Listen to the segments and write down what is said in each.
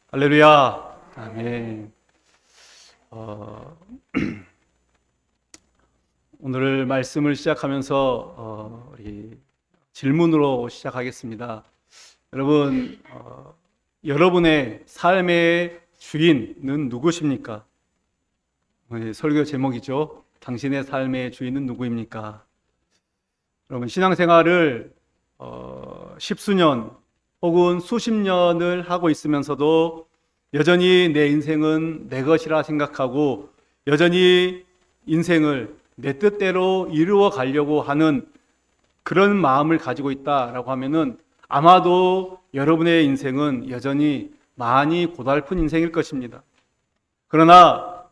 할렐루야. 아멘. 오늘 말씀을 시작하면서 우리 질문으로 시작하겠습니다. 여러분, 여러분의 삶의 주인은 누구십니까? 설교 제목이죠. 당신의 삶의 주인은 누구입니까? 여러분, 신앙생활을 십수년 혹은 수십 년을 하고 있으면서도 여전히 내 인생은 내 것이라 생각하고 여전히 인생을 내 뜻대로 이루어 가려고 하는 그런 마음을 가지고 있다라고 하면은 아마도 여러분의 인생은 여전히 많이 고달픈 인생일 것입니다. 그러나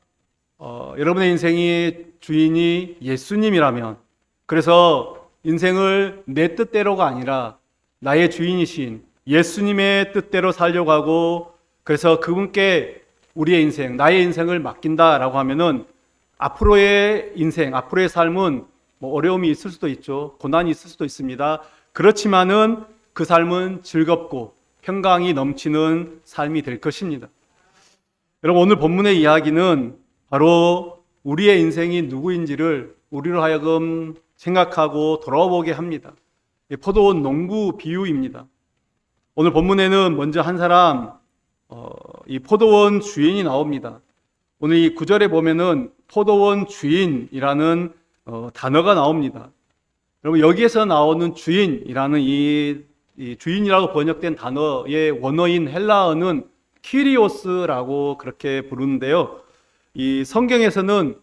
여러분의 인생의 주인이 예수님이라면, 그래서 인생을 내 뜻대로가 아니라 나의 주인이신 예수님의 뜻대로 살려고 하고, 그래서 그분께 우리의 인생, 나의 인생을 맡긴다라고 하면은 앞으로의 인생, 앞으로의 삶은 어려움이 있을 수도 있죠. 고난이 있을 수도 있습니다. 그렇지만은 그 삶은 즐겁고 평강이 넘치는 삶이 될 것입니다. 여러분, 오늘 본문의 이야기는 바로 우리의 인생이 누구인지를 우리로 하여금 생각하고 돌아보게 합니다. 포도원 농부 비유입니다. 오늘 본문에는 먼저 한 사람, 이 포도원 주인이 나옵니다. 오늘 이 9절에 보면은 포도원 주인이라는 단어가 나옵니다. 여러분, 여기에서 나오는 주인이라는 이 주인이라고 번역된 단어의 원어인 헬라어는 키리오스라고 그렇게 부르는데요. 이 성경에서는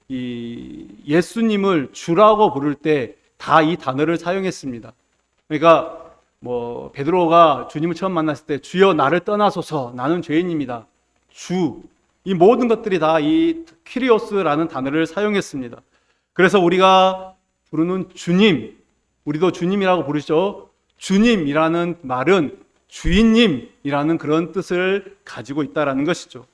이 예수님을 주라고 부를 때 다 이 단어를 사용했습니다. 그러니까 베드로가 주님을 처음 만났을 때 주여 나를 떠나소서 나는 죄인입니다. 주, 이 모든 것들이 다 이 키리오스라는 단어를 사용했습니다. 그래서 우리가 부르는 주님, 우리도 주님이라고 부르죠. 주님이라는 말은 주인님이라는 그런 뜻을 가지고 있다라는 것이죠.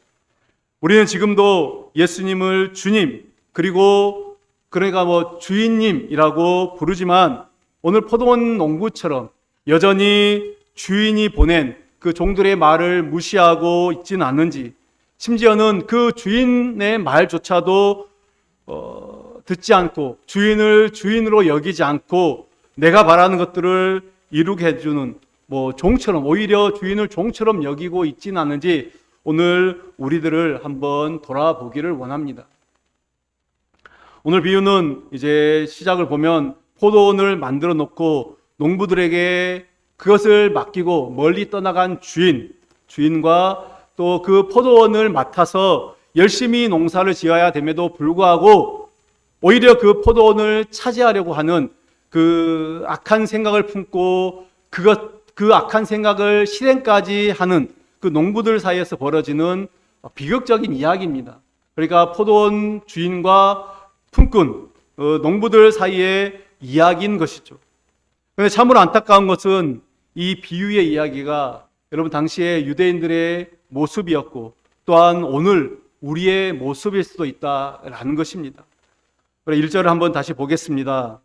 우리는 지금도 예수님을 주님, 그리고 그러니까 주인님이라고 부르지만 오늘 포도원 농부처럼 여전히 주인이 보낸 그 종들의 말을 무시하고 있지는 않는지, 심지어는 그 주인의 말조차도 듣지 않고 주인을 주인으로 여기지 않고 내가 바라는 것들을 이루게 해주는 종처럼, 오히려 주인을 종처럼 여기고 있지는 않는지 오늘 우리들을 한번 돌아보기를 원합니다. 오늘 비유는 이제 시작을 보면 포도원을 만들어 놓고 농부들에게 그것을 맡기고 멀리 떠나간 주인과 또 그 포도원을 맡아서 열심히 농사를 지어야 됨에도 불구하고 오히려 그 포도원을 차지하려고 하는 그 악한 생각을 품고 그 악한 생각을 실행까지 하는 그 농부들 사이에서 벌어지는 비극적인 이야기입니다. 그러니까 포도원 주인과 품꾼, 농부들 사이의 이야기인 것이죠. 그런데 참으로 안타까운 것은 이 비유의 이야기가 여러분 당시에 유대인들의 모습이었고 또한 오늘 우리의 모습일 수도 있다라는 것입니다. 1절을 한번 다시 보겠습니다.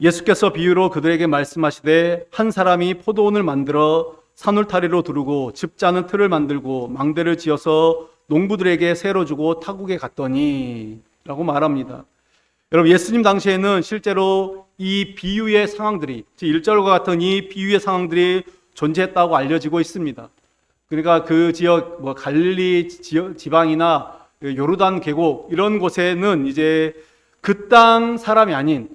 예수께서 비유로 그들에게 말씀하시되 한 사람이 포도원을 만들어 산울타리로 두르고 집 짜는 틀을 만들고 망대를 지어서 농부들에게 세로 주고 타국에 갔더니 라고 말합니다. 여러분, 예수님 당시에는 실제로 이 비유의 상황들이, 1절과 같은 이 비유의 상황들이 존재했다고 알려지고 있습니다. 그러니까 그 지역, 갈릴리 지방이나 요르단 계곡 이런 곳에는 이제 그 땅 사람이 아닌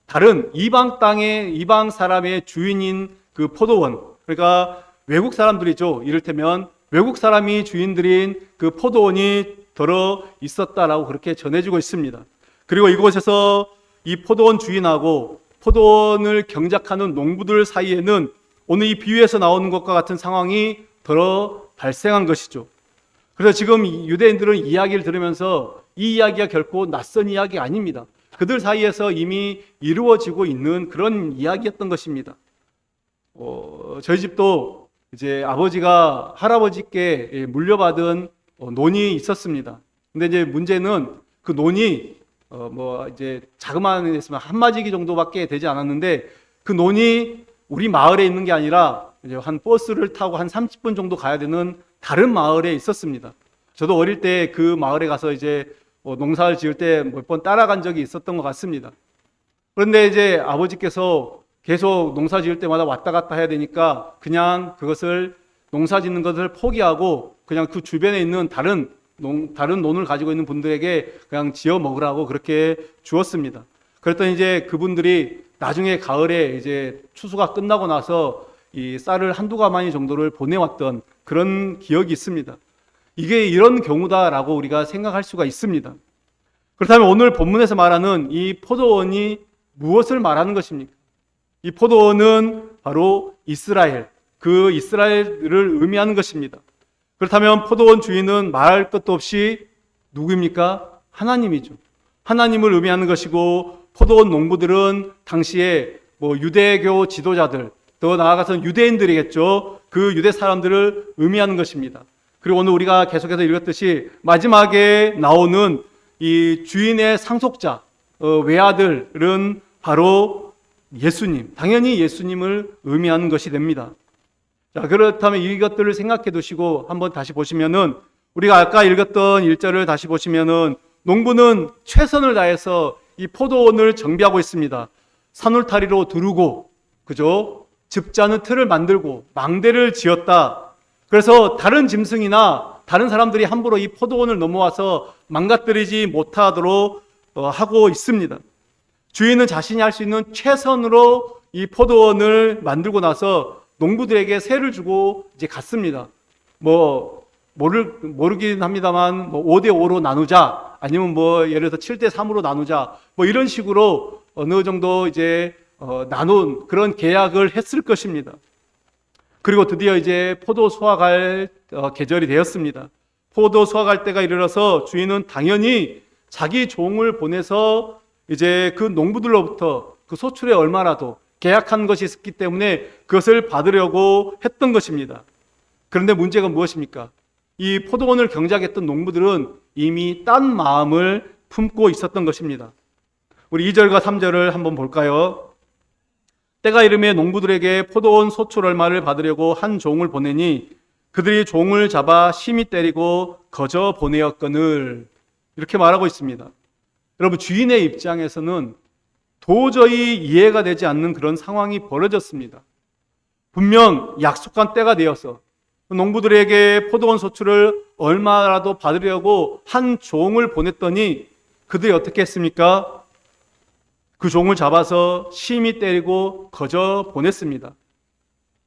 다른 이방 사람의 주인인 그 포도원, 그러니까 외국 사람들이죠. 이를테면 외국 사람이 주인들인 그 포도원이 들어 있었다라고 그렇게 전해지고 있습니다. 그리고 이곳에서 이 포도원 주인하고 포도원을 경작하는 농부들 사이에는 오늘 이 비유에서 나오는 것과 같은 상황이 들어 발생한 것이죠. 그래서 지금 유대인들은 이야기를 들으면서 이 이야기가 결코 낯선 이야기가 아닙니다. 그들 사이에서 이미 이루어지고 있는 그런 이야기였던 것입니다. 저희 집도 이제 아버지가 할아버지께 물려받은 논이 있었습니다. 근데 이제 문제는 그 논이 이제 자그마한 데 있으면 한 마지기 정도밖에 되지 않았는데 그 논이 우리 마을에 있는 게 아니라 이제 한 버스를 타고 한 30분 정도 가야 되는 다른 마을에 있었습니다. 저도 어릴 때 그 마을에 가서 이제 농사를 지을 때 몇 번 따라간 적이 있었던 것 같습니다. 그런데 이제 아버지께서 계속 농사 지을 때마다 왔다 갔다 해야 되니까 그냥 그것을 농사 짓는 것을 포기하고 그냥 그 주변에 있는 다른 논을 가지고 있는 분들에게 그냥 지어 먹으라고 그렇게 주었습니다. 그랬더니 이제 그분들이 나중에 가을에 이제 추수가 끝나고 나서 이 쌀을 한두 가마니 정도를 보내왔던 그런 기억이 있습니다. 이게 이런 경우다라고 우리가 생각할 수가 있습니다. 그렇다면 오늘 본문에서 말하는 이 포도원이 무엇을 말하는 것입니까? 이 포도원은 바로 이스라엘, 그 이스라엘을 의미하는 것입니다. 그렇다면 포도원 주인은 말할 것도 없이 누구입니까? 하나님이죠. 하나님을 의미하는 것이고, 포도원 농부들은 당시에 유대교 지도자들, 더 나아가서는 유대인들이겠죠. 그 유대 사람들을 의미하는 것입니다. 그리고 오늘 우리가 계속해서 읽었듯이 마지막에 나오는 이 주인의 상속자, 외아들은 바로 예수님, 당연히 예수님을 의미하는 것이 됩니다. 자, 그렇다면 이것들을 생각해 두시고 한번 다시 보시면은, 우리가 아까 읽었던 1절을 다시 보시면은, 농부는 최선을 다해서 이 포도원을 정비하고 있습니다. 산울타리로 두르고, 그죠? 즙자는 틀을 만들고 망대를 지었다. 그래서 다른 짐승이나 다른 사람들이 함부로 이 포도원을 넘어와서 망가뜨리지 못하도록 하고 있습니다. 주인은 자신이 할 수 있는 최선으로 이 포도원을 만들고 나서 농부들에게 세를 주고 이제 갔습니다. 모르긴 합니다만 5대5로 나누자, 아니면 예를 들어서 7대3으로 나누자, 이런 식으로 어느 정도 이제 나눈 그런 계약을 했을 것입니다. 그리고 드디어 이제 포도 수확할 계절이 되었습니다. 포도 수확할 때가 이르러서 주인은 당연히 자기 종을 보내서 이제 그 농부들로부터 그 소출에 얼마라도 계약한 것이 있었기 때문에 그것을 받으려고 했던 것입니다. 그런데 문제가 무엇입니까? 이 포도원을 경작했던 농부들은 이미 딴 마음을 품고 있었던 것입니다. 우리 2절과 3절을 한번 볼까요? 때가 이르매 농부들에게 포도원 소출 얼마를 받으려고 한 종을 보내니 그들이 종을 잡아 심히 때리고 거저 보내었거늘, 이렇게 말하고 있습니다. 여러분, 주인의 입장에서는 도저히 이해가 되지 않는 그런 상황이 벌어졌습니다. 분명 약속한 때가 되어서 농부들에게 포도원 소출을 얼마라도 받으려고 한 종을 보냈더니 그들이 어떻게 했습니까? 그 종을 잡아서 심히 때리고 거저 보냈습니다.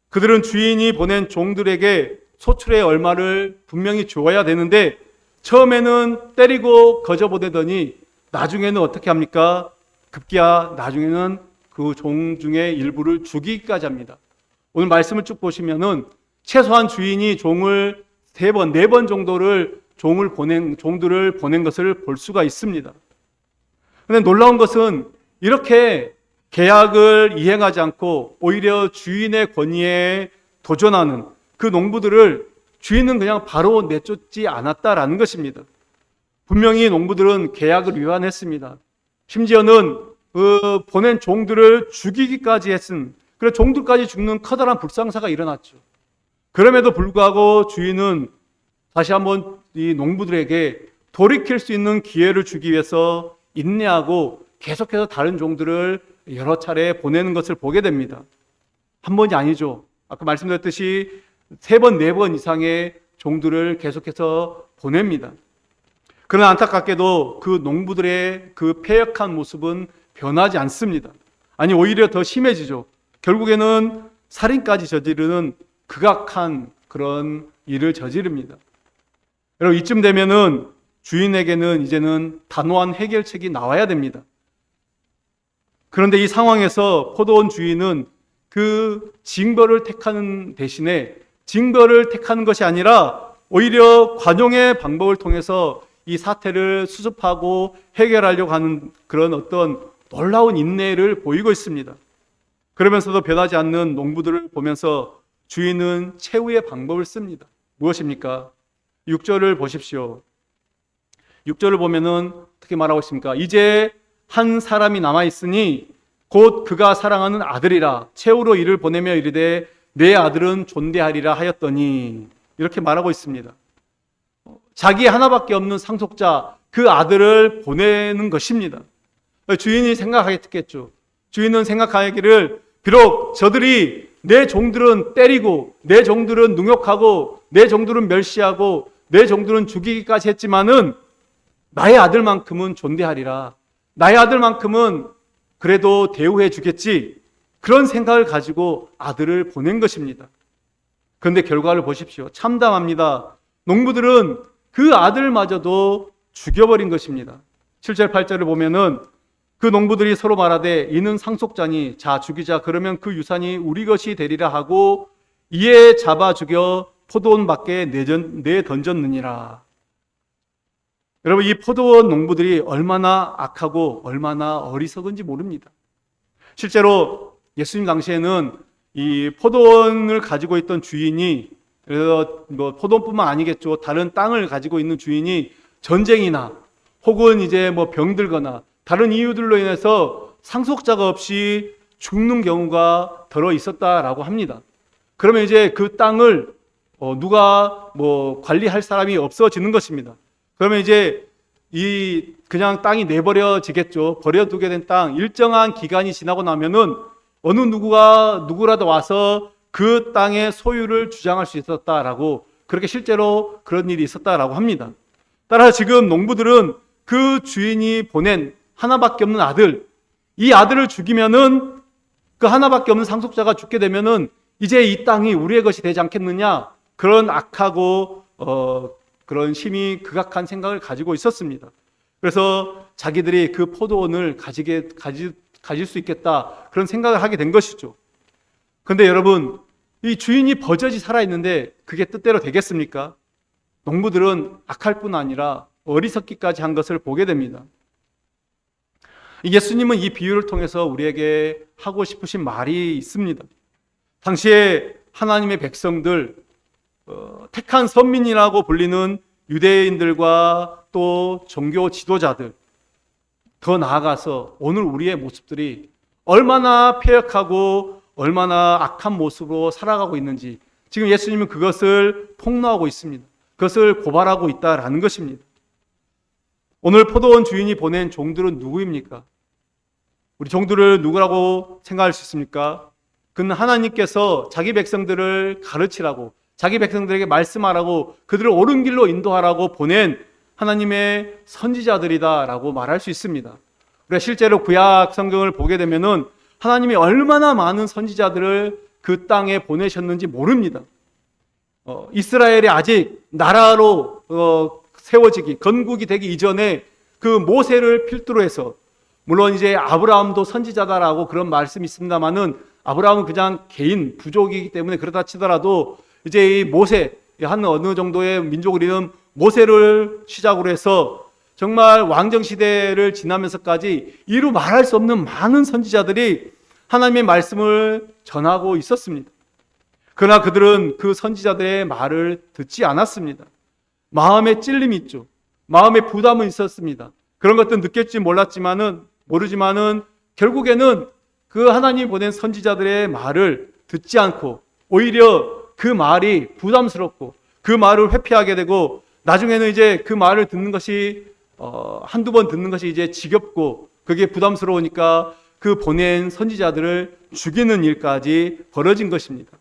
그들은 주인이 보낸 종들에게 소출의 얼마를 분명히 주어야 되는데 처음에는 때리고 거저 보내더니 나중에는 어떻게 합니까? 급기야 나중에는 그 종 중에 일부를 죽이기까지 합니다. 오늘 말씀을 쭉 보시면은 최소한 주인이 종을 3번, 4번 정도를 종들을 보낸 것을 볼 수가 있습니다. 그런데 놀라운 것은 이렇게 계약을 이행하지 않고 오히려 주인의 권위에 도전하는 그 농부들을 주인은 그냥 바로 내쫓지 않았다라는 것입니다. 분명히 농부들은 계약을 위반했습니다. 심지어는 그 보낸 종들을 죽이기까지 했은, 그래서 종들까지 죽는 커다란 불상사가 일어났죠. 그럼에도 불구하고 주인은 다시 한번 이 농부들에게 돌이킬 수 있는 기회를 주기 위해서 인내하고 계속해서 다른 종들을 여러 차례 보내는 것을 보게 됩니다. 한 번이 아니죠. 아까 말씀드렸듯이 3번, 4번 이상의 종들을 계속해서 보냅니다. 그러나 안타깝게도 그 농부들의 그 패역한 모습은 변하지 않습니다. 아니, 오히려 더 심해지죠. 결국에는 살인까지 저지르는 극악한 그런 일을 저지릅니다. 여러분, 이쯤 되면은 주인에게는 이제는 단호한 해결책이 나와야 됩니다. 그런데 이 상황에서 포도원 주인은 그 징벌을 택하는 대신에 징벌을 택하는 것이 아니라 오히려 관용의 방법을 통해서 이 사태를 수습하고 해결하려고 하는 그런 어떤 놀라운 인내를 보이고 있습니다. 그러면서도 변하지 않는 농부들을 보면서 주인은 최후의 방법을 씁니다. 무엇입니까? 6절을 보십시오. 6절을 보면은 어떻게 말하고 있습니까? 이제 한 사람이 남아있으니 곧 그가 사랑하는 아들이라 최후로 이를 보내며 이르되 내 아들은 존대하리라 하였더니 이렇게 말하고 있습니다. 자기 하나밖에 없는 상속자 그 아들을 보내는 것입니다. 주인이 생각하겠죠. 주인은 생각하기를 비록 저들이 내 종들은 때리고 내 종들은 능욕하고 내 종들은 멸시하고 내 종들은 죽이기까지 했지만은 나의 아들만큼은 존대하리라. 나의 아들만큼은 그래도 대우해 주겠지. 그런 생각을 가지고 아들을 보낸 것입니다. 그런데 결과를 보십시오. 참담합니다. 농부들은 그 아들마저도 죽여버린 것입니다. 7절 8절을 보면은 그 농부들이 서로 말하되 이는 상속자니 자 죽이자 그러면 그 유산이 우리 것이 되리라 하고 이에 잡아 죽여 포도원 밖에 내던졌느니라. 여러분, 이 포도원 농부들이 얼마나 악하고 얼마나 어리석은지 모릅니다. 실제로 예수님 당시에는 이 포도원을 가지고 있던 주인이, 그래서 포도원뿐만 아니겠죠, 다른 땅을 가지고 있는 주인이 전쟁이나 혹은 이제 병들거나 다른 이유들로 인해서 상속자가 없이 죽는 경우가 더러 있었다라고 합니다. 그러면 이제 그 땅을 누가 관리할 사람이 없어지는 것입니다. 그러면 이제 그냥 땅이 내버려지겠죠. 버려두게 된 땅 일정한 기간이 지나고 나면은 어느 누구라도 와서 그 땅의 소유를 주장할 수 있었다라고, 그렇게 실제로 그런 일이 있었다라고 합니다. 따라서 지금 농부들은 그 주인이 보낸 하나밖에 없는 아들, 이 아들을 죽이면은 그 하나밖에 없는 상속자가 죽게 되면은 이제 이 땅이 우리의 것이 되지 않겠느냐, 그런 악하고 그런 심히 극악한 생각을 가지고 있었습니다. 그래서 자기들이 그 포도원을 가질 수 있겠다, 그런 생각을 하게 된 것이죠. 그런데 여러분, 이 주인이 버젓이 살아있는데 그게 뜻대로 되겠습니까? 농부들은 악할 뿐 아니라 어리석기까지 한 것을 보게 됩니다. 예수님은 이 비유를 통해서 우리에게 하고 싶으신 말이 있습니다. 당시에 하나님의 백성들, 택한 선민이라고 불리는 유대인들과 또 종교 지도자들, 더 나아가서 오늘 우리의 모습들이 얼마나 패역하고 얼마나 악한 모습으로 살아가고 있는지 지금 예수님은 그것을 폭로하고 있습니다. 그것을 고발하고 있다라는 것입니다. 오늘 포도원 주인이 보낸 종들은 누구입니까? 우리 종들을 누구라고 생각할 수 있습니까? 그는 하나님께서 자기 백성들을 가르치라고, 자기 백성들에게 말씀하라고, 그들을 옳은 길로 인도하라고 보낸 하나님의 선지자들이다라고 말할 수 있습니다. 우리가 실제로 구약 성경을 보게 되면은 하나님이 얼마나 많은 선지자들을 그 땅에 보내셨는지 모릅니다. 이스라엘이 아직 나라로 세워지기, 건국이 되기 이전에 그 모세를 필두로 해서, 물론 이제 아브라함도 선지자다라고 그런 말씀이 있습니다만은 아브라함은 그냥 개인 부족이기 때문에 그렇다 치더라도 이제 이 모세, 한 어느 정도의 민족을 이룬 모세를 시작으로 해서 정말 왕정 시대를 지나면서까지 이루 말할 수 없는 많은 선지자들이 하나님의 말씀을 전하고 있었습니다. 그러나 그들은 그 선지자들의 말을 듣지 않았습니다. 마음에 찔림이 있죠. 마음에 부담은 있었습니다. 그런 것도 느낄지 모르지만은 결국에는 그 하나님이 보낸 선지자들의 말을 듣지 않고 오히려 그 말이 부담스럽고 그 말을 회피하게 되고 나중에는 이제 그 말을 듣는 것이 한두 번 듣는 것이 이제 지겹고 그게 부담스러우니까 그 보낸 선지자들을 죽이는 일까지 벌어진 것입니다.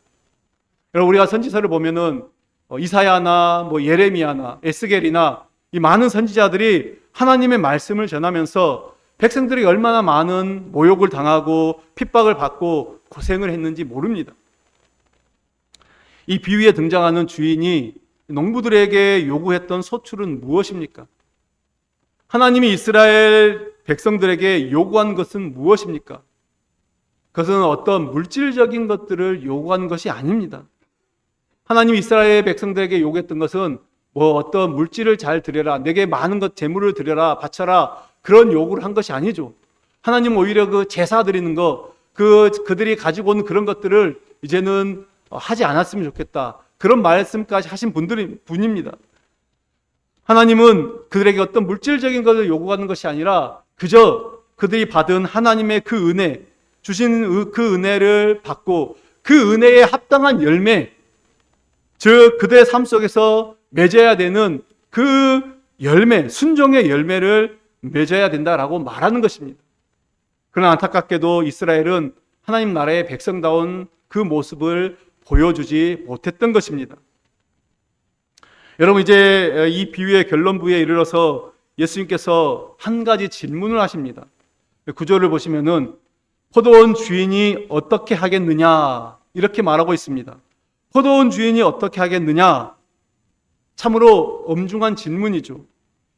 여러분, 우리가 선지서를 보면은 이사야나 예레미야나 에스겔이나 이 많은 선지자들이 하나님의 말씀을 전하면서 백성들이 얼마나 많은 모욕을 당하고 핍박을 받고 고생을 했는지 모릅니다. 이 비유에 등장하는 주인이 농부들에게 요구했던 소출은 무엇입니까? 하나님이 이스라엘 백성들에게 요구한 것은 무엇입니까? 그것은 어떤 물질적인 것들을 요구한 것이 아닙니다. 하나님이 이스라엘 백성들에게 요구했던 것은 어떤 물질을 잘 드려라, 내게 많은 것 재물을 드려라, 바쳐라, 그런 요구를 한 것이 아니죠. 하나님은 오히려 그 제사 드리는 거, 그들이 가지고 온 그런 것들을 이제는 하지 않았으면 좋겠다, 그런 말씀까지 하신 분입니다. 하나님은 그들에게 어떤 물질적인 것을 요구하는 것이 아니라 그저 그들이 받은 하나님의 그 은혜, 주신 그 은혜를 받고 그 은혜에 합당한 열매, 즉 그들의 삶 속에서 맺어야 되는 그 열매, 순종의 열매를 맺어야 된다라고 말하는 것입니다. 그러나 안타깝게도 이스라엘은 하나님 나라의 백성다운 그 모습을 보여주지 못했던 것입니다. 여러분, 이제 이 비유의 결론부에 이르러서 예수님께서 한 가지 질문을 하십니다. 구절을 보시면은 포도원 주인이 어떻게 하겠느냐 이렇게 말하고 있습니다. 포도원 주인이 어떻게 하겠느냐? 참으로 엄중한 질문이죠.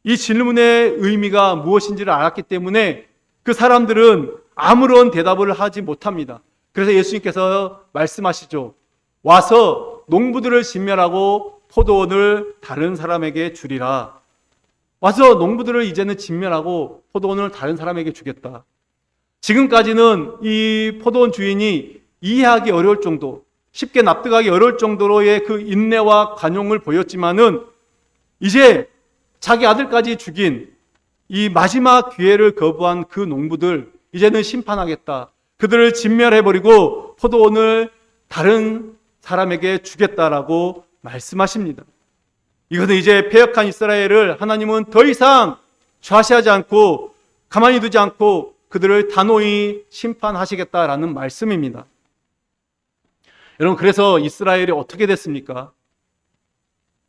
이 질문의 의미가 무엇인지를 알았기 때문에 그 사람들은 아무런 대답을 하지 못합니다. 그래서 예수님께서 말씀하시죠. 와서 농부들을 진멸하고 포도원을 다른 사람에게 주리라. 와서 농부들을 이제는 진멸하고 포도원을 다른 사람에게 주겠다. 지금까지는 이 포도원 주인이 이해하기 어려울 정도, 쉽게 납득하기 어려울 정도로의 그 인내와 관용을 보였지만은 이제 자기 아들까지 죽인 이 마지막 기회를 거부한 그 농부들, 이제는 심판하겠다. 그들을 진멸해버리고 포도원을 다른 사람에게 주겠다라고 말씀하십니다. 이것은 이제 패역한 이스라엘을 하나님은 더 이상 좌시하지 않고 가만히 두지 않고 그들을 단호히 심판하시겠다라는 말씀입니다. 여러분, 그래서 이스라엘이 어떻게 됐습니까?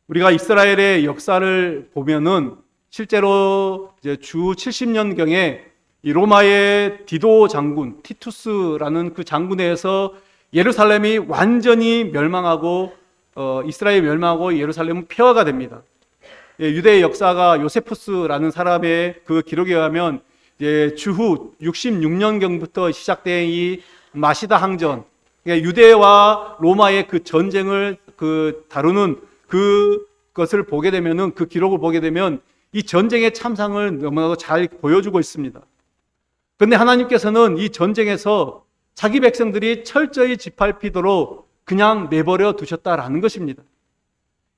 우리가 이스라엘의 역사를 보면은 실제로 이제 주 70년경에 이 로마의 디도 장군, 티투스라는 그 장군에 의해서 예루살렘이 완전히 멸망하고 이스라엘이 멸망하고 예루살렘은 폐허가 됩니다. 유대의 역사가 요세푸스라는 사람의 그 기록에 의하면 주후 66년경부터 시작된 이 마시다 항전, 유대와 로마의 그 전쟁을 다루는 그것을 보게 되면은, 그 기록을 보게 되면 이 전쟁의 참상을 너무나도 잘 보여주고 있습니다. 그런데 하나님께서는 이 전쟁에서 자기 백성들이 철저히 짓밟히도록 그냥 내버려 두셨다라는 것입니다.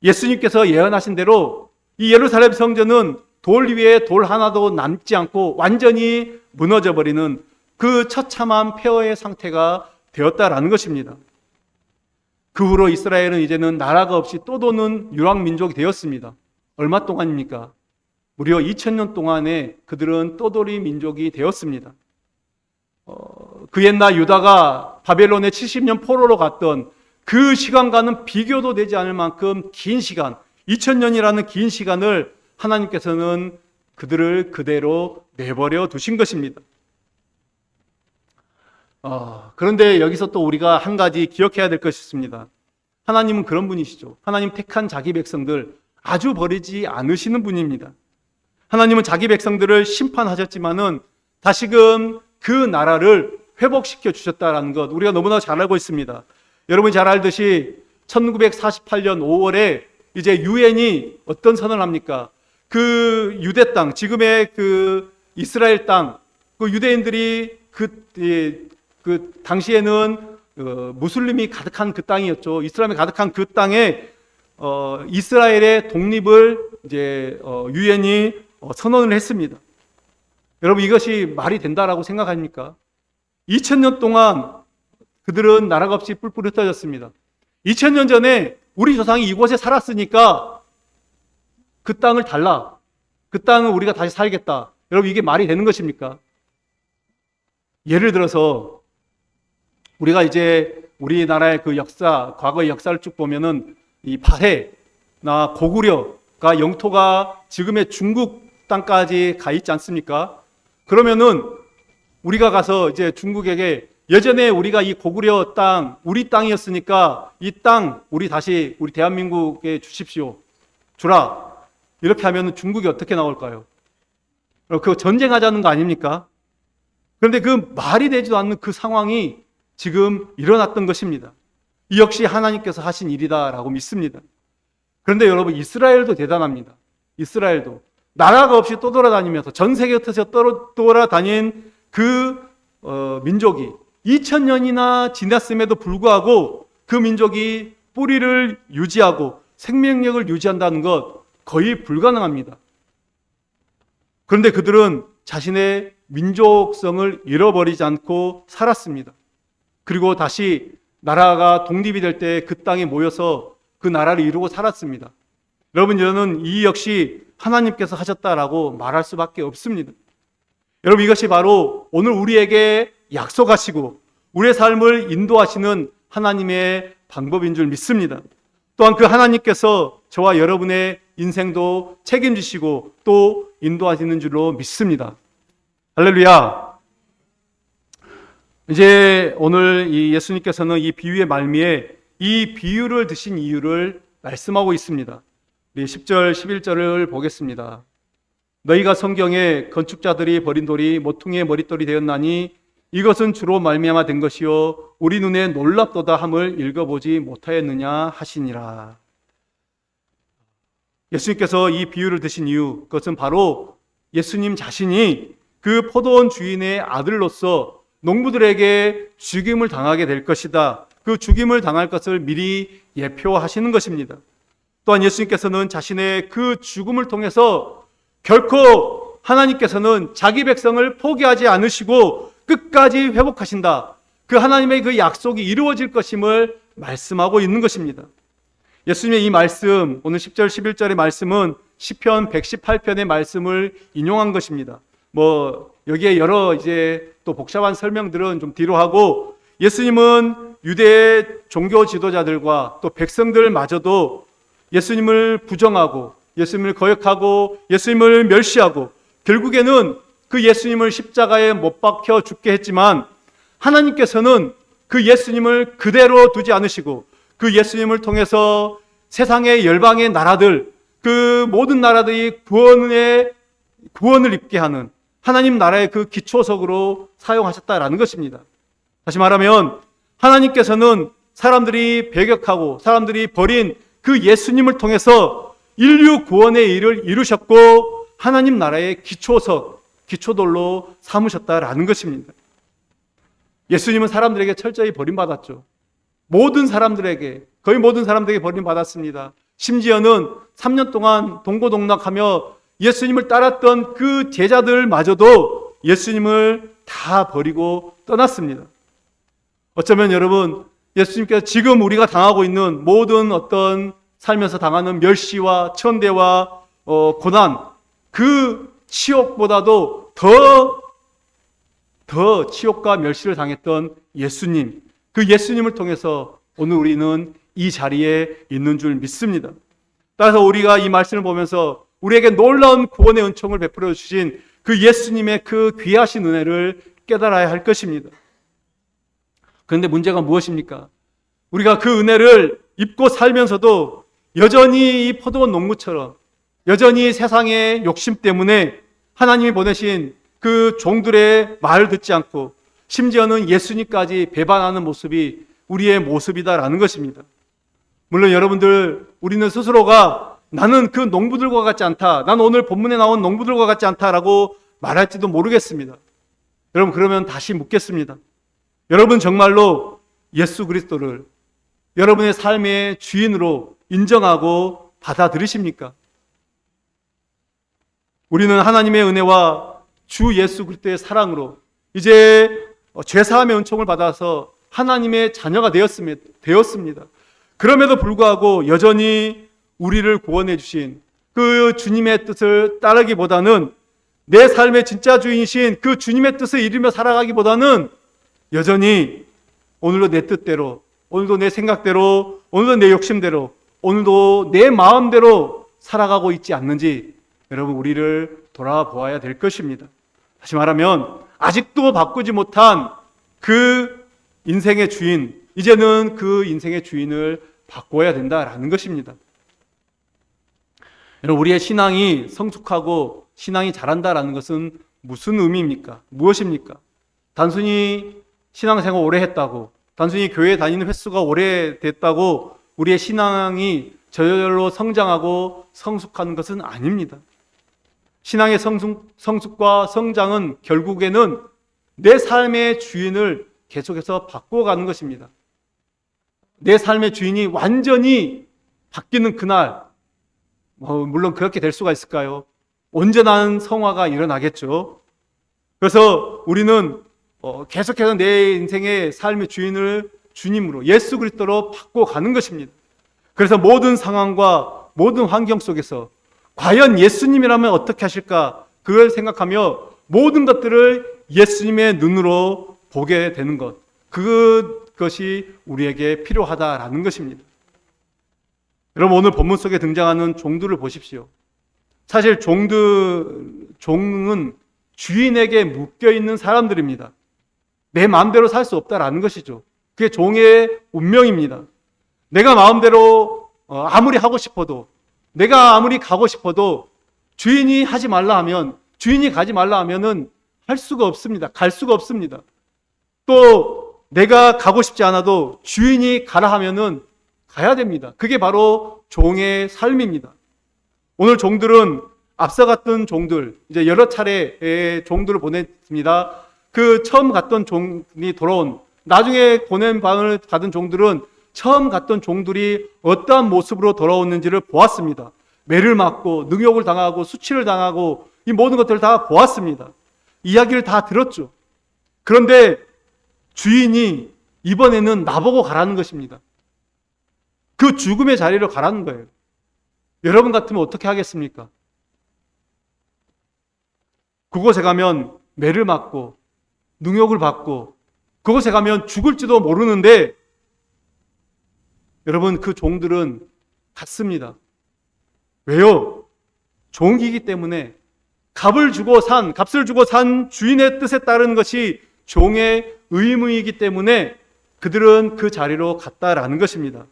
예수님께서 예언하신 대로 이 예루살렘 성전은 돌 위에 돌 하나도 남지 않고 완전히 무너져 버리는 그 처참한 폐허의 상태가 되었다라는 것입니다. 그 후로 이스라엘은 이제는 나라가 없이 떠도는 유랑민족이 되었습니다. 얼마 동안입니까? 무려 2000년 동안에 그들은 떠돌이 민족이 되었습니다. 그 옛날 유다가 바벨론의 70년 포로로 갔던 그 시간과는 비교도 되지 않을 만큼 긴 시간, 2000년이라는 긴 시간을 하나님께서는 그들을 그대로 내버려 두신 것입니다. 그런데 여기서 또 우리가 한 가지 기억해야 될 것이 있습니다. 하나님은 그런 분이시죠. 하나님 택한 자기 백성들 아주 버리지 않으시는 분입니다. 하나님은 자기 백성들을 심판하셨지만은 다시금 그 나라를 회복시켜 주셨다는 것 우리가 너무나 잘 알고 있습니다. 여러분이 잘 알듯이 1948년 5월에 이제 유엔이 어떤 선언을 합니까? 그 유대 땅, 지금의 그 이스라엘 땅, 그 유대인들이 그 당시에는 무슬림이 가득한 그 땅이었죠. 이슬람이 가득한 그 땅에 이스라엘의 독립을 이제 유엔이 선언을 했습니다. 여러분, 이것이 말이 된다라고 생각합니까? 2000년 동안 그들은 나라가 없이 뿔뿔이 흩어졌습니다. 2000년 전에 우리 조상이 이곳에 살았으니까 그 땅을 달라. 그 땅을 우리가 다시 살겠다. 여러분, 이게 말이 되는 것입니까? 예를 들어서 우리가 이제 우리나라의 그 역사, 과거의 역사를 쭉 보면은 이 발해나 고구려가 영토가 지금의 중국 땅까지 가 있지 않습니까? 그러면은 우리가 가서 이제 중국에게 예전에 우리가 이 고구려 땅, 우리 땅이었으니까 이 땅 우리 다시 우리 대한민국에 주십시오. 주라. 이렇게 하면 중국이 어떻게 나올까요? 그 전쟁하자는 거 아닙니까? 그런데 그 말이 되지도 않는 그 상황이 지금 일어났던 것입니다. 이 역시 하나님께서 하신 일이다라고 믿습니다. 그런데 여러분, 이스라엘도 대단합니다. 이스라엘도 나라가 없이 떠돌아다니면서 전 세계 흩어져 떠돌아다닌 그 민족이 2000년이나 지났음에도 불구하고 그 민족이 뿌리를 유지하고 생명력을 유지한다는 것 거의 불가능합니다. 그런데 그들은 자신의 민족성을 잃어버리지 않고 살았습니다. 그리고 다시 나라가 독립이 될 때 그 땅에 모여서 그 나라를 이루고 살았습니다. 여러분, 저는 이 역시 하나님께서 하셨다라고 말할 수밖에 없습니다. 여러분, 이것이 바로 오늘 우리에게 약속하시고 우리의 삶을 인도하시는 하나님의 방법인 줄 믿습니다. 또한 그 하나님께서 저와 여러분의 인생도 책임지시고 또 인도하시는 줄로 믿습니다. 할렐루야. 이제 오늘 이 예수님께서는 이 비유의 말미에 이 비유를 드신 이유를 말씀하고 있습니다. 우리 10절, 11절을 보겠습니다. 너희가 성경에 건축자들이 버린 돌이 모퉁이의 머릿돌이 되었나니 이것은 주로 말미암아 된 것이요 우리 눈에 놀랍도다 함을 읽어보지 못하였느냐 하시니라. 예수님께서 이 비유를 드신 이유, 그것은 바로 예수님 자신이 그 포도원 주인의 아들로서 농부들에게 죽임을 당하게 될 것이다. 그 죽임을 당할 것을 미리 예표하시는 것입니다. 또한 예수님께서는 자신의 그 죽음을 통해서 결코 하나님께서는 자기 백성을 포기하지 않으시고 끝까지 회복하신다. 그 하나님의 그 약속이 이루어질 것임을 말씀하고 있는 것입니다. 예수님의 이 말씀, 오늘 10절, 11절의 말씀은 시편 118편의 말씀을 인용한 것입니다. 여기에 여러 또 복잡한 설명들은 좀 뒤로 하고, 예수님은 유대 종교 지도자들과 또 백성들마저도 예수님을 부정하고 예수님을 거역하고 예수님을 멸시하고 결국에는 그 예수님을 십자가에 못 박혀 죽게 했지만 하나님께서는 그 예수님을 그대로 두지 않으시고 그 예수님을 통해서 세상의 열방의 나라들, 그 모든 나라들이 구원을 입게 하는 하나님 나라의 그 기초석으로 사용하셨다라는 것입니다. 다시 말하면 하나님께서는 사람들이 배격하고 사람들이 버린 그 예수님을 통해서 인류 구원의 일을 이루셨고 하나님 나라의 기초석, 기초돌로 삼으셨다라는 것입니다. 예수님은 사람들에게 철저히 버림받았죠. 모든 사람들에게, 거의 모든 사람들에게 버림받았습니다. 심지어는 3년 동안 동고동락하며 예수님을 따랐던 그 제자들마저도 예수님을 다 버리고 떠났습니다. 어쩌면 여러분, 예수님께서 지금 우리가 당하고 있는 모든 어떤 살면서 당하는 멸시와 천대와 고난, 그 치욕보다도 더 치욕과 멸시를 당했던 예수님, 그 예수님을 통해서 오늘 우리는 이 자리에 있는 줄 믿습니다. 따라서 우리가 이 말씀을 보면서 우리에게 놀라운 구원의 은총을 베풀어 주신 그 예수님의 그 귀하신 은혜를 깨달아야 할 것입니다. 그런데 문제가 무엇입니까? 우리가 그 은혜를 입고 살면서도 여전히 이 포도원 농부처럼 여전히 세상의 욕심 때문에 하나님이 보내신 그 종들의 말을 듣지 않고 심지어는 예수님까지 배반하는 모습이 우리의 모습이다라는 것입니다. 물론 여러분들, 우리는 스스로가 나는 그 농부들과 같지 않다, 난 오늘 본문에 나온 농부들과 같지 않다라고 말할지도 모르겠습니다. 여러분, 그러면 다시 묻겠습니다. 여러분 정말로 예수 그리스도를 여러분의 삶의 주인으로 인정하고 받아들이십니까? 우리는 하나님의 은혜와 주 예수 그리스도의 사랑으로 이제 죄사함의 은총을 받아서 하나님의 자녀가 되었습니다. 그럼에도 불구하고 여전히 우리를 구원해 주신 그 주님의 뜻을 따르기보다는, 내 삶의 진짜 주인이신 그 주님의 뜻을 이루며 살아가기보다는 여전히 오늘도 내 뜻대로, 오늘도 내 생각대로, 오늘도 내 욕심대로, 오늘도 내 마음대로 살아가고 있지 않는지 여러분, 우리를 돌아보아야 될 것입니다. 다시 말하면 아직도 바꾸지 못한 그 인생의 주인, 이제는 그 인생의 주인을 바꿔야 된다라는 것입니다. 여러분, 우리의 신앙이 성숙하고 신앙이 자란다라는 것은 무슨 의미입니까? 무엇입니까? 단순히 신앙생활 오래 했다고, 단순히 교회 다니는 횟수가 오래됐다고 우리의 신앙이 저절로 성장하고 성숙하는 것은 아닙니다. 신앙의 성숙과 성장은 결국에는 내 삶의 주인을 계속해서 바꿔가는 것입니다. 내 삶의 주인이 완전히 바뀌는 그날, 물론 그렇게 될 수가 있을까요? 온전한 성화가 일어나겠죠. 그래서 우리는 계속해서 내 인생의 삶의 주인을 주님으로 예수 그리스도로 바꿔가는 것입니다. 그래서 모든 상황과 모든 환경 속에서 과연 예수님이라면 어떻게 하실까 그걸 생각하며 모든 것들을 예수님의 눈으로 보게 되는 것, 그것이 우리에게 필요하다라는 것입니다. 여러분, 오늘 본문 속에 등장하는 종들을 보십시오. 사실 종은 주인에게 묶여있는 사람들입니다. 내 마음대로 살 수 없다라는 것이죠. 그게 종의 운명입니다. 내가 마음대로 아무리 하고 싶어도, 내가 아무리 가고 싶어도 주인이 하지 말라 하면, 주인이 가지 말라 하면은 할 수가 없습니다. 갈 수가 없습니다. 또 내가 가고 싶지 않아도 주인이 가라 하면은 가야 됩니다. 그게 바로 종의 삶입니다. 오늘 종들은 앞서 갔던 종들, 이제 여러 차례의 종들을 보냈습니다. 그 처음 갔던 종이 돌아온, 나중에 보낸 방을 가던 종들은 처음 갔던 종들이 어떠한 모습으로 돌아왔는지를 보았습니다. 매를 맞고 능욕을 당하고 수치를 당하고 이 모든 것들을 다 보았습니다. 이야기를 다 들었죠. 그런데 주인이 이번에는 나보고 가라는 것입니다. 그 죽음의 자리로 가라는 거예요. 여러분 같으면 어떻게 하겠습니까? 그곳에 가면 매를 맞고 능욕을 받고 그곳에 가면 죽을지도 모르는데 여러분, 그 종들은 갔습니다. 왜요? 종이기 때문에 값을 주고 산 주인의 뜻에 따르는 것이 종의 의무이기 때문에 그들은 그 자리로 갔다라는 것입니다.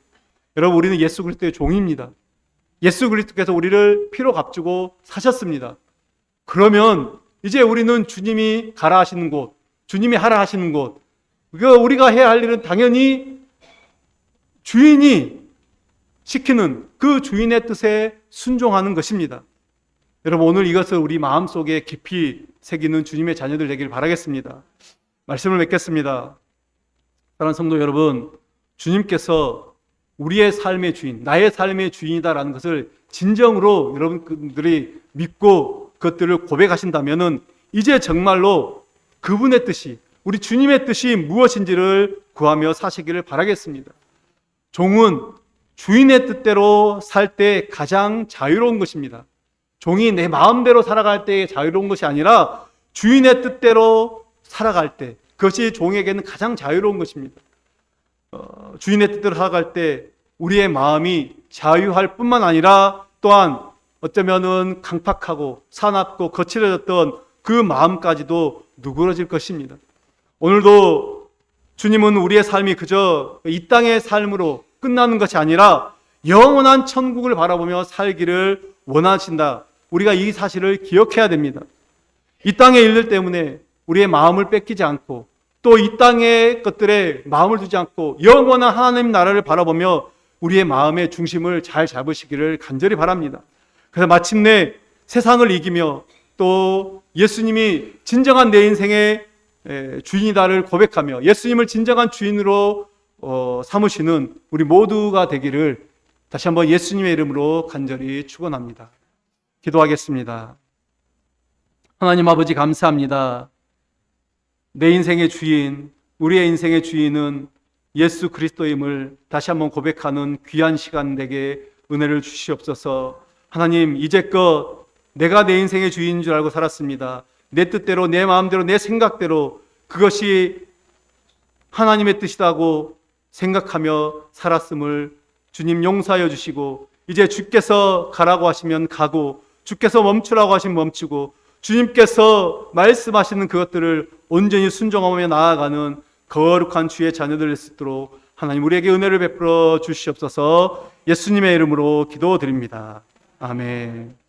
여러분, 우리는 예수 그리스도의 종입니다. 예수 그리스도께서 우리를 피로 값주고 사셨습니다. 그러면 이제 우리는 주님이 가라 하시는 곳, 주님이 하라 하시는 곳, 우리가 해야 할 일은 당연히 주인이 시키는 그 주인의 뜻에 순종하는 것입니다. 여러분, 오늘 이것을 우리 마음속에 깊이 새기는 주님의 자녀들 되기를 바라겠습니다. 말씀을 맺겠습니다. 사랑하는 성도 여러분, 주님께서 우리의 삶의 주인, 나의 삶의 주인이다라는 것을 진정으로 여러분들이 믿고 그것들을 고백하신다면 이제 정말로 그분의 뜻이, 우리 주님의 뜻이 무엇인지를 구하며 사시기를 바라겠습니다. 종은 주인의 뜻대로 살 때 가장 자유로운 것입니다. 종이 내 마음대로 살아갈 때 자유로운 것이 아니라 주인의 뜻대로 살아갈 때, 그것이 종에게는 가장 자유로운 것입니다. 주인의 뜻대로 살아갈 때 우리의 마음이 자유할 뿐만 아니라 또한 어쩌면은 강팍하고 사납고 거칠어졌던 그 마음까지도 누그러질 것입니다. 오늘도 주님은 우리의 삶이 그저 이 땅의 삶으로 끝나는 것이 아니라 영원한 천국을 바라보며 살기를 원하신다. 우리가 이 사실을 기억해야 됩니다. 이 땅의 일들 때문에 우리의 마음을 뺏기지 않고 또 이 땅의 것들에 마음을 두지 않고 영원한 하나님 나라를 바라보며 우리의 마음의 중심을 잘 잡으시기를 간절히 바랍니다. 그래서 마침내 세상을 이기며 또 예수님이 진정한 내 인생의 주인이다를 고백하며 예수님을 진정한 주인으로 삼으시는 우리 모두가 되기를 다시 한번 예수님의 이름으로 간절히 축원합니다. 기도하겠습니다. 하나님 아버지, 감사합니다. 내 인생의 주인, 우리의 인생의 주인은 예수 그리스도임을 다시 한번 고백하는 귀한 시간 내게 은혜를 주시옵소서. 하나님, 이제껏 내가 내 인생의 주인인 줄 알고 살았습니다. 내 뜻대로, 내 마음대로, 내 생각대로 그것이 하나님의 뜻이라고 생각하며 살았음을 주님 용서하여 주시고, 이제 주께서 가라고 하시면 가고 주께서 멈추라고 하시면 멈추고 주님께서 말씀하시는 그것들을 온전히 순종하며 나아가는 거룩한 주의 자녀들 될 수 있도록 하나님 우리에게 은혜를 베풀어 주시옵소서. 예수님의 이름으로 기도드립니다. 아멘.